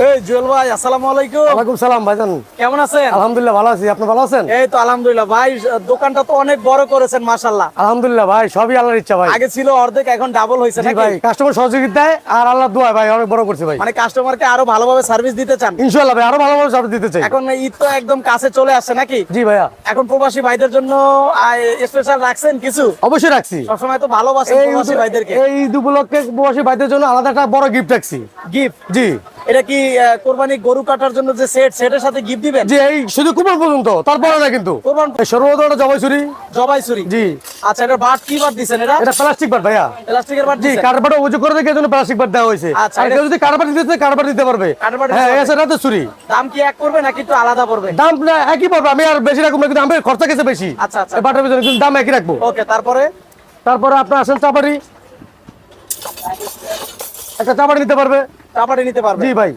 এই জুয়েল ভাই, আসসালামু আলাইকুম। ওয়ালাইকুম সালাম ভাইজান, কেমন আছেন? আলহামদুলিল্লাহ ভালো আছি। আপনি ভালো আছেন? এই তো আলহামদুলিল্লাহ ভাই, দোকানটা তো অনেক বড় করেছেন মাশাআল্লাহ। আলহামদুলিল্লাহ ভাই, সবই আল্লাহর ইচ্ছা ভাই। আগে ছিল অর্ধেক, এখন ডাবল হয়েছে জি নাকি? ভাই, কাস্টমার সহযোগিতায় আর আল্লাহর দোয়ায় ভাই অনেক বড় করছে ভাই। মানে কাস্টমারকে আরো ভালোভাবে সার্ভিস দিতে চান। ইনশাআল্লাহ ভাই আরো ভালো ভালো সার্ভিস দিতে চাই। এখন ঈদ তো একদম কাছে চলে আসছে নাকি? জি ভাইয়া, এখন প্রবাসী ভাইদের জন্য স্পেশাল রাখছেন কিছু? অবশ্যই রাখছি। সবসময় তো ভালোবাসেন প্রবাসী ভাইদেরকে। এই ঈদ উপলক্ষে প্রবাসী ভাইদের জন্য আলাদা একটা বড় গিফট রাখছি। গিফট? জি এটা কি কোরবানি গরু কাটার জন্য যে সেটের সাথে গিফট দিবেন? জি, এই শুধু কুপন পর্যন্ত, তারপরে না কিন্তু। কোরবান সর্বপ্রথম জবাই ছুরি। জবাই ছুরি? জি। আচ্ছা, এটা বাট কি বাট দিবেন? এটা প্লাস্টিক বাট ভাইয়া। প্লাস্টিকের বাট জি, দিবেন? কার্বারটা উঁচু করে দেখে জন্য প্লাস্টিক বাট দেওয়া হয়েছে। আচ্ছা, আর কেউ যদি কার্বার দিতে চায় কার্বার দিতে পারবে। কার্বার দিতে হ্যাঁ, পারবে। এছাড়া তো ছুরি। দাম কি এক করবে নাকি একটু আলাদা পড়বে? দাম না একই পড়বে, আমি আর বেশি রাখবো না, কিন্তু আমার খরচা গেছে বেশি। আচ্ছা আচ্ছা, এই বাটার পিছনে কিন্তু দাম একই রাখবো। ওকে। তারপরে তারপরে আপনার আসেন চাপাটি, একটা চাপাটি নিতে পারবে। চাপাটি নিতে পারবে? জি ভাই।